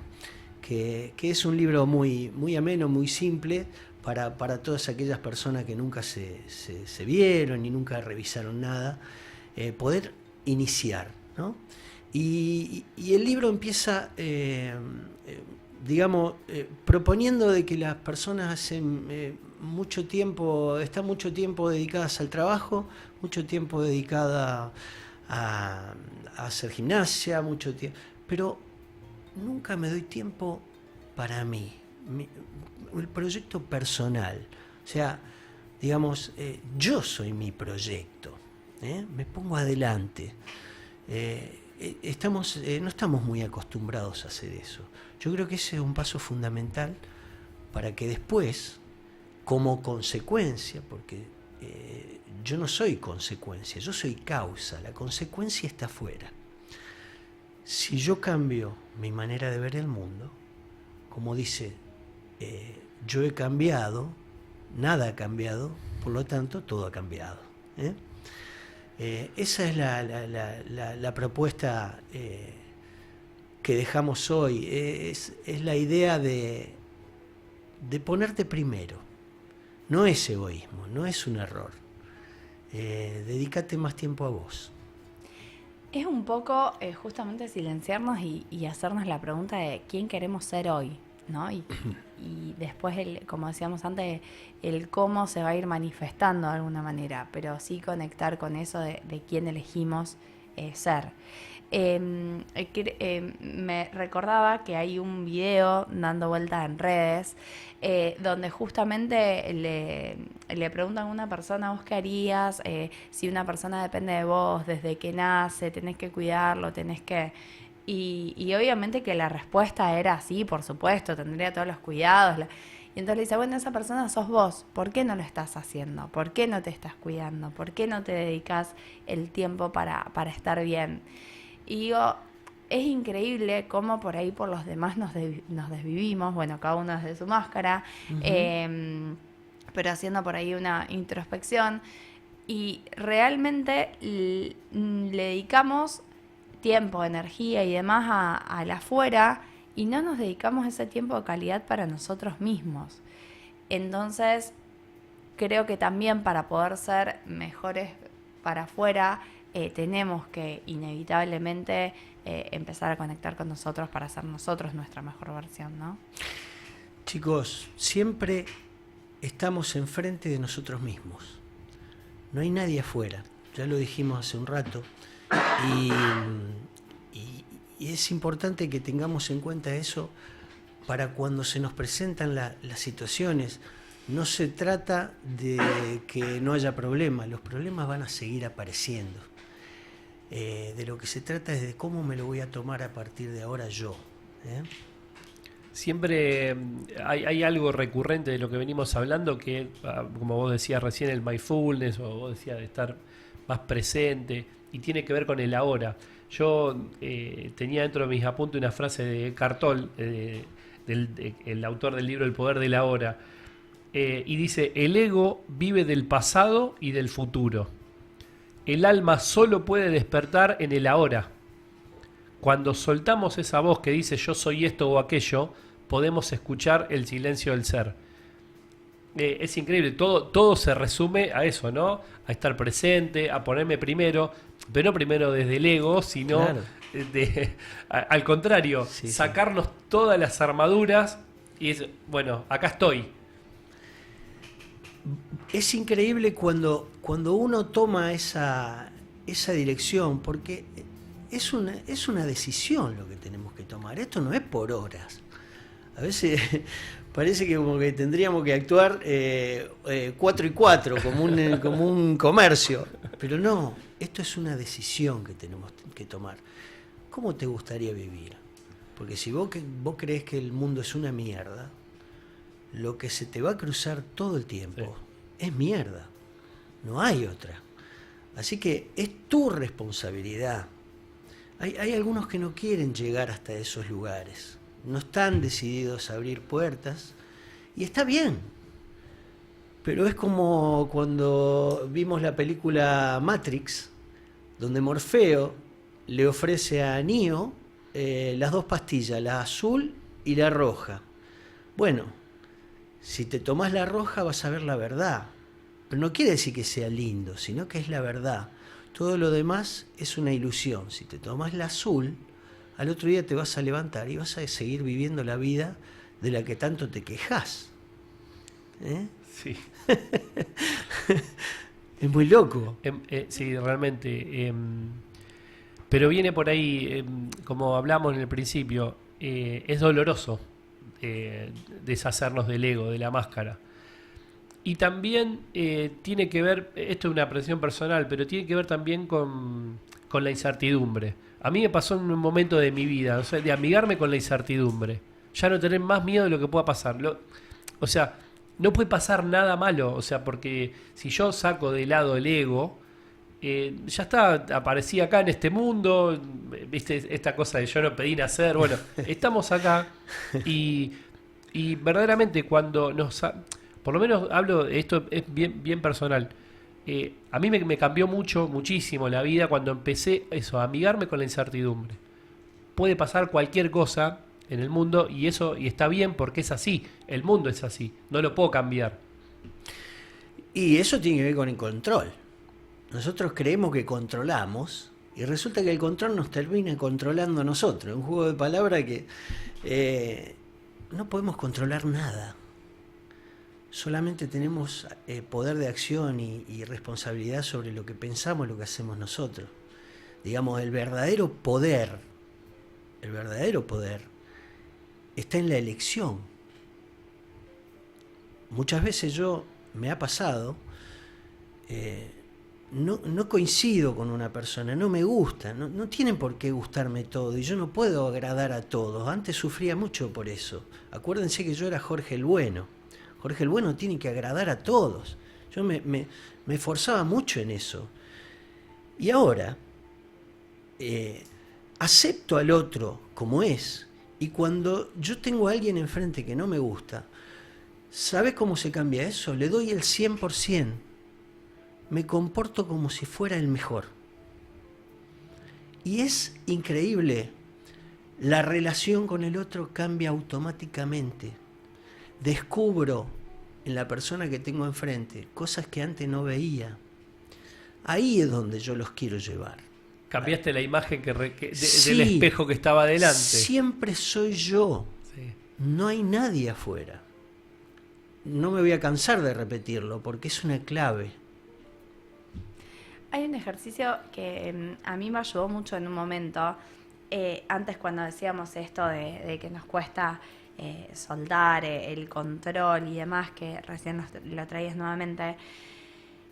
que es un libro muy, muy ameno, muy simple, para todas aquellas personas que nunca se vieron y nunca revisaron nada, poder iniciar, ¿no? Y el libro empieza, proponiendo de que las personas hacen están mucho tiempo dedicadas al trabajo, mucho tiempo dedicada a hacer gimnasia, mucho tiempo, pero nunca me doy tiempo para mí, el proyecto personal. O sea, digamos, yo soy mi proyecto, me pongo adelante. No estamos muy acostumbrados a hacer eso. Yo creo que ese es un paso fundamental para que después, como consecuencia, porque yo no soy consecuencia, yo soy causa, la consecuencia está afuera. Si yo cambio mi manera de ver el mundo, como dice, yo he cambiado, nada ha cambiado, por lo tanto todo ha cambiado. Esa es la propuesta que dejamos hoy, es la idea de ponerte primero. No es egoísmo, no es un error. Dedícate más tiempo a vos. Es un poco justamente silenciarnos y hacernos la pregunta de quién queremos ser hoy, ¿no? Y después, como decíamos antes, el cómo se va a ir manifestando de alguna manera, pero sí conectar con eso de quién elegimos ser. Me recordaba que hay un video dando vueltas en redes donde justamente le preguntan a una persona: ¿vos qué harías si una persona depende de vos desde que nace? Tenés que cuidarlo, tenés que... Y obviamente que la respuesta era sí, por supuesto, tendría todos los cuidados. Y entonces le dice: bueno, esa persona sos vos, ¿por qué no lo estás haciendo? ¿Por qué no te estás cuidando? ¿Por qué no te dedicas el tiempo para estar bien? Y digo, es increíble cómo por ahí por los demás nos desvivimos, bueno, cada uno desde su máscara, pero haciendo por ahí una introspección, y realmente le dedicamos tiempo, energía y demás al afuera, y no nos dedicamos ese tiempo de calidad para nosotros mismos. Entonces, creo que también para poder ser mejores para afuera, tenemos que inevitablemente empezar a conectar con nosotros para ser nosotros nuestra mejor versión, ¿no? Chicos, siempre estamos enfrente de nosotros mismos. No hay nadie afuera, ya lo dijimos hace un rato, y es importante que tengamos en cuenta eso para cuando se nos presentan las situaciones. No se trata de que no haya problemas, los problemas van a seguir apareciendo. De lo que se trata es de cómo me lo voy a tomar a partir de ahora yo. Siempre hay algo recurrente de lo que venimos hablando, que como vos decías recién, el mindfulness, o vos decías de estar más presente, y tiene que ver con el ahora. Yo tenía dentro de mis apuntes una frase de Eckhart Tolle, el autor del libro El poder del ahora, y dice: el ego vive del pasado y del futuro. El alma solo puede despertar en el ahora. Cuando soltamos esa voz que dice yo soy esto o aquello, podemos escuchar el silencio del ser. Es increíble, todo se resume a eso, ¿no? A estar presente, a ponerme primero, pero no primero desde el ego, sino claro, al contrario, sí, sacarnos todas las armaduras Y es, bueno, acá estoy. Es increíble cuando uno toma esa dirección, porque es una decisión lo que tenemos que tomar. Esto no es por horas. A veces parece que como que tendríamos que actuar 4 y 4, como un comercio. Pero no, esto es una decisión que tenemos que tomar. ¿Cómo te gustaría vivir? Porque si vos crees que el mundo es una mierda, lo que se te va a cruzar todo el tiempo es mierda. No hay otra. Así que es tu responsabilidad. Hay algunos que no quieren llegar hasta esos lugares. No están decididos a abrir puertas. Y está bien. Pero es como cuando vimos la película Matrix, donde Morfeo le ofrece a Neo las 2 pastillas, la azul y la roja. Bueno, si te tomás la roja vas a ver la verdad. Pero no quiere decir que sea lindo, sino que es la verdad. Todo lo demás es una ilusión. Si te tomás la azul, al otro día te vas a levantar y vas a seguir viviendo la vida de la que tanto te quejas. Sí. Es muy loco. Sí, realmente. Pero viene por ahí, como hablamos en el principio, es doloroso deshacernos del ego, de la máscara. Y también tiene que ver, esto es una apreciación personal, pero tiene que ver también con la incertidumbre. A mí me pasó en un momento de mi vida, o sea, de amigarme con la incertidumbre. Ya no tener más miedo de lo que pueda pasar. O sea, no puede pasar nada malo, o sea, porque si yo saco de lado el ego, ya está, aparecí acá en este mundo, viste esta cosa de yo no pedí nacer, bueno, estamos acá y verdaderamente cuando por lo menos hablo, esto es bien personal, a mí me cambió muchísimo la vida cuando empecé a amigarme con la incertidumbre. Puede pasar cualquier cosa en el mundo y está bien porque es así, el mundo es así, no lo puedo cambiar. Y eso tiene que ver con el control. Nosotros creemos que controlamos y resulta que el control nos termina controlando a nosotros. Es un juego de palabras que no podemos controlar nada. Solamente tenemos poder de acción y responsabilidad sobre lo que pensamos, lo que hacemos nosotros. Digamos, el verdadero poder está en la elección. Muchas veces me ha pasado, no coincido con una persona, no me gusta, no tienen por qué gustarme todo y yo no puedo agradar a todos. Antes sufría mucho por eso. Acuérdense que yo era Jorge el Bueno. Jorge el Bueno tiene que agradar a todos. Yo me esforzaba mucho en eso. Y ahora acepto al otro como es. Y cuando yo tengo a alguien enfrente que no me gusta, ¿sabes cómo se cambia eso? Le doy el 100%. Me comporto como si fuera el mejor. Y es increíble. La relación con el otro cambia automáticamente. Descubro en la persona que tengo enfrente cosas que antes no veía. Ahí es donde yo los quiero llevar. Cambiaste la imagen Sí, del espejo que estaba delante. Siempre soy yo. Sí. No hay nadie afuera. No me voy a cansar de repetirlo porque es una clave. Hay un ejercicio que a mí me ayudó mucho en un momento, antes cuando decíamos esto de que nos cuesta soltar el control y demás, que recién lo traías nuevamente,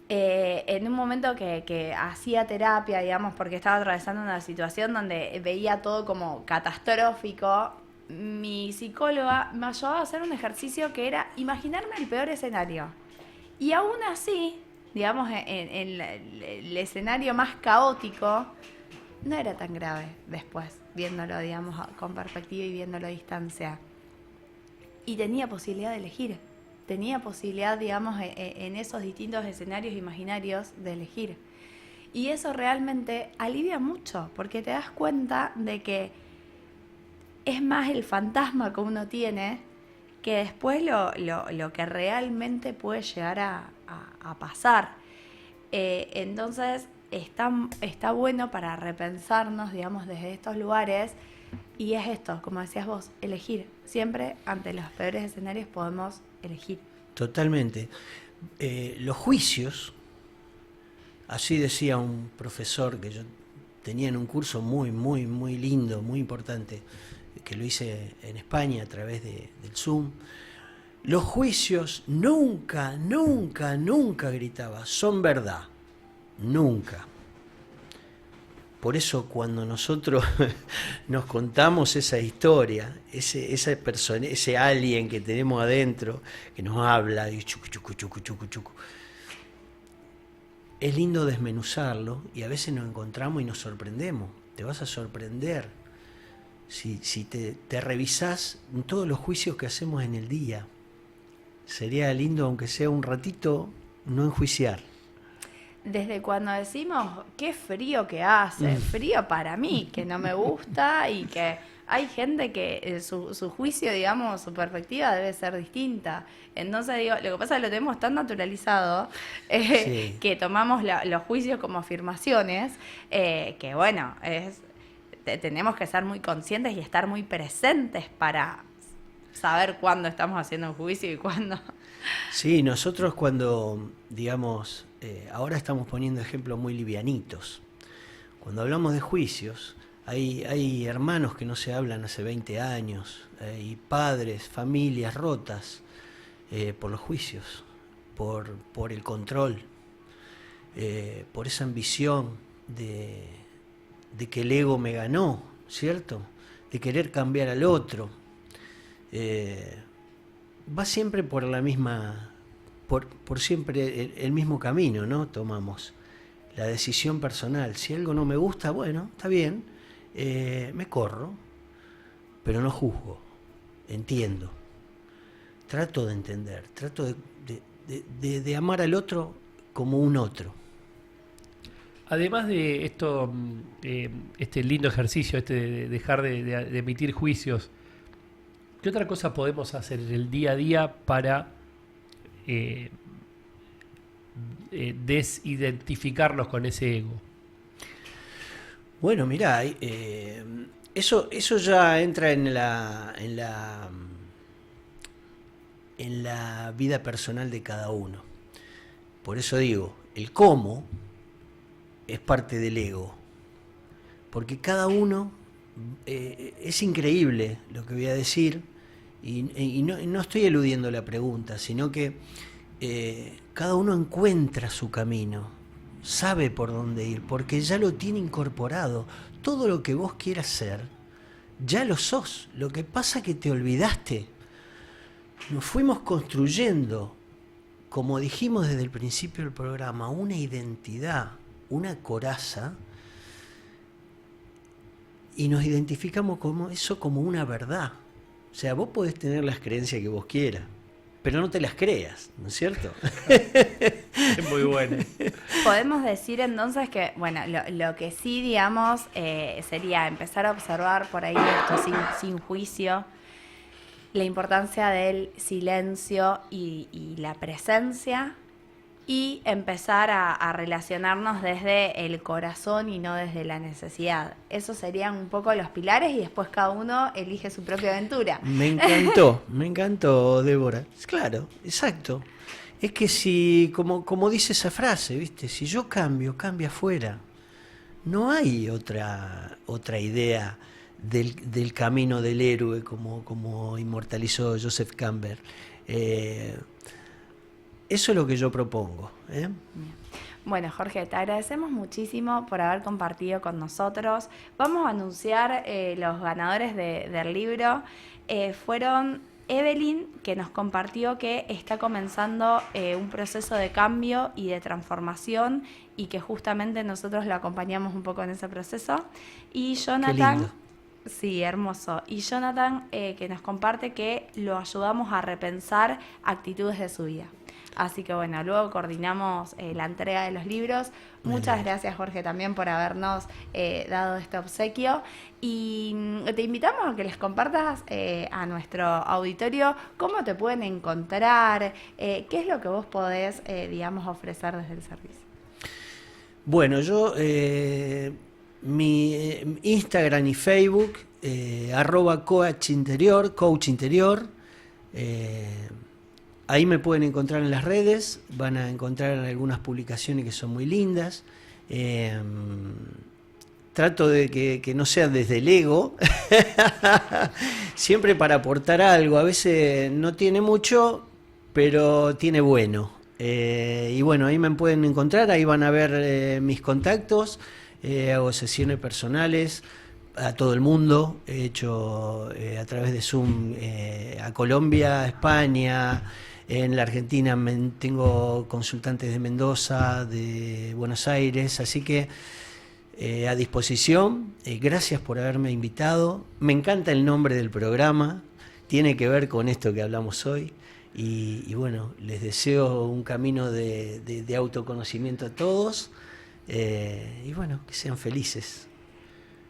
en un momento que hacía terapia, digamos, porque estaba atravesando una situación donde veía todo como catastrófico, mi psicóloga me ayudaba a hacer un ejercicio que era imaginarme el peor escenario. Y aún así, digamos, en el escenario más caótico, no era tan grave después, viéndolo, digamos, con perspectiva y viéndolo a distancia. Y tenía posibilidad de elegir. Tenía posibilidad, digamos, en esos distintos escenarios imaginarios de elegir. Y eso realmente alivia mucho, porque te das cuenta de que es más el fantasma que uno tiene que después lo que realmente puede llegar a pasar. Entonces está bueno para repensarnos, digamos, desde estos lugares, Y es esto, como decías vos, elegir. Siempre ante los peores escenarios podemos elegir. Totalmente. Los juicios, así decía un profesor que yo tenía en un curso muy, muy, muy lindo, muy importante, que lo hice en España a través del Zoom. Los juicios nunca, nunca, nunca, gritaba, son verdad. Nunca. Por eso cuando nosotros nos contamos esa historia, esa persona, ese alien que tenemos adentro, que nos habla, y chucu, chucu, chucu, chucu, chucu, es lindo desmenuzarlo y a veces nos encontramos y nos sorprendemos. Te vas a sorprender si te revisás en todos los juicios que hacemos en el día. Sería lindo, aunque sea un ratito, no enjuiciar. Desde cuando decimos qué frío que hace, frío para mí, que no me gusta y que hay gente que su juicio, digamos, su perspectiva debe ser distinta. Entonces digo, lo que pasa es que lo tenemos tan naturalizado Sí. que tomamos los juicios como afirmaciones, que bueno, tenemos que ser muy conscientes y estar muy presentes para saber cuándo estamos haciendo un juicio y cuándo. Sí, nosotros cuando, digamos, ahora estamos poniendo ejemplos muy livianitos. Cuando hablamos de juicios, hay hermanos que no se hablan hace 20 años, hay padres, familias rotas por los juicios, por el control, por esa ambición de que el ego me ganó, ¿cierto? De querer cambiar al otro. Va siempre por la misma, por siempre el mismo camino, ¿no? Tomamos la decisión personal. Si algo no me gusta, bueno, está bien, me corro, pero no juzgo, entiendo. Trato de entender, trato de amar al otro como un otro. Además de esto, este lindo ejercicio, de dejar de emitir juicios, ¿qué otra cosa podemos hacer en el día a día para desidentificarnos con ese ego? Bueno, mirá, eso ya entra en la vida personal de cada uno. Por eso digo, el cómo es parte del ego. Porque cada uno, es increíble lo que voy a decir, y no estoy eludiendo la pregunta, sino que cada uno encuentra su camino, sabe por dónde ir, porque ya lo tiene incorporado. Todo lo que vos quieras ser, ya lo sos. Lo que pasa es que te olvidaste. Nos fuimos construyendo, como dijimos desde el principio del programa, una identidad, una coraza, y nos identificamos como eso, como una verdad. O sea, vos podés tener las creencias que vos quieras, pero no te las creas, ¿no es cierto? Es muy bueno. Podemos decir entonces que, bueno, lo que sí, digamos, sería empezar a observar por ahí esto sin juicio, la importancia del silencio y la presencia, y empezar a relacionarnos desde el corazón y no desde la necesidad. Esos serían un poco los pilares y después cada uno elige su propia aventura. Me encantó, Débora. Claro, exacto. Es que si, como dice esa frase, ¿viste? Si yo cambio, cambia afuera. No hay otra idea del camino del héroe como inmortalizó Joseph Campbell. Eso es lo que yo propongo. Bueno, Jorge, te agradecemos muchísimo por haber compartido con nosotros. Vamos a anunciar los ganadores del libro. Fueron Evelyn, que nos compartió que está comenzando un proceso de cambio y de transformación y que justamente nosotros lo acompañamos un poco en ese proceso. Y Jonathan... Qué lindo. Sí, hermoso. Y Jonathan, que nos comparte que lo ayudamos a repensar actitudes de su vida. Así que bueno, luego coordinamos la entrega de los libros. Muchas gracias, Jorge, también por habernos dado este obsequio. Y te invitamos a que les compartas a nuestro auditorio cómo te pueden encontrar, qué es lo que vos podés, digamos, ofrecer desde el servicio. Bueno, yo, mi Instagram y Facebook @coach interior. Ahí me pueden encontrar en las redes, van a encontrar algunas publicaciones que son muy lindas. Trato de que no sea desde el ego, siempre para aportar algo. A veces no tiene mucho, pero tiene bueno. Y bueno, ahí me pueden encontrar, ahí van a ver mis contactos. Hago sesiones personales a todo el mundo, he hecho a través de Zoom a Colombia, a España, en la Argentina tengo consultantes de Mendoza, de Buenos Aires, así que a disposición. Gracias por haberme invitado, me encanta el nombre del programa, tiene que ver con esto que hablamos hoy. Y bueno, les deseo un camino de autoconocimiento a todos, y bueno, que sean felices.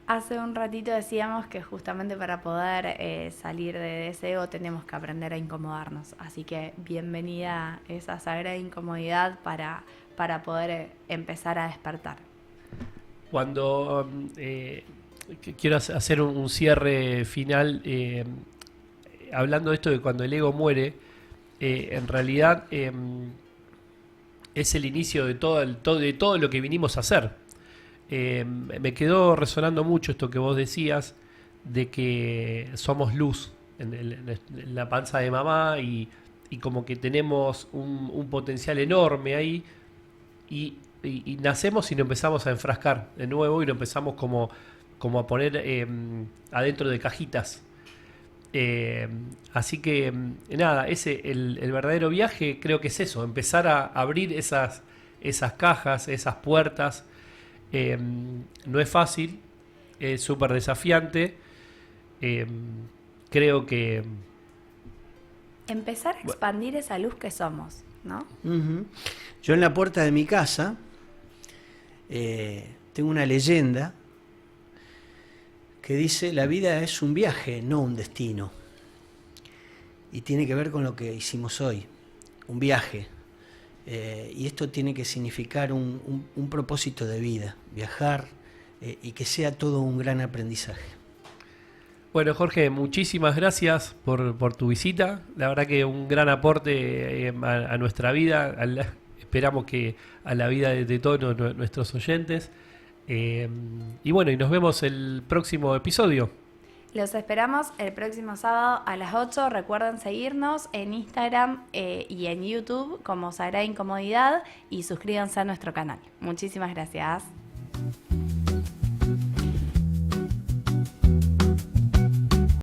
Hace un ratito decíamos que justamente para poder salir de ese ego tenemos que aprender a incomodarnos. Así que bienvenida esa sagrada incomodidad para poder empezar a despertar. Cuando quiero hacer un cierre final, hablando de esto de cuando el ego muere, en realidad es el inicio de todo lo que vinimos a hacer. Me quedó resonando mucho esto que vos decías, de que somos luz en la panza de mamá y como que tenemos un potencial enorme ahí y nacemos y nos empezamos a enfrascar de nuevo y nos empezamos como a poner adentro de cajitas. Así que nada, el verdadero viaje creo que es eso, empezar a abrir esas cajas, esas puertas. No es fácil, es súper desafiante. Creo que empezar a expandir esa luz que somos, ¿no? Uh-huh. Yo en la puerta de mi casa tengo una leyenda que dice: la vida es un viaje, no un destino. Y tiene que ver con lo que hicimos hoy, un viaje. Y esto tiene que significar un propósito de vida, viajar, y que sea todo un gran aprendizaje. Bueno, Jorge, muchísimas gracias por tu visita. La verdad que un gran aporte a nuestra vida. Esperamos que a la vida de todos nuestros oyentes. Y bueno, y nos vemos el próximo episodio. Los esperamos el próximo sábado a las 8. Recuerden seguirnos en Instagram y en YouTube como Sagrada Incomodidad y suscríbanse a nuestro canal. Muchísimas gracias.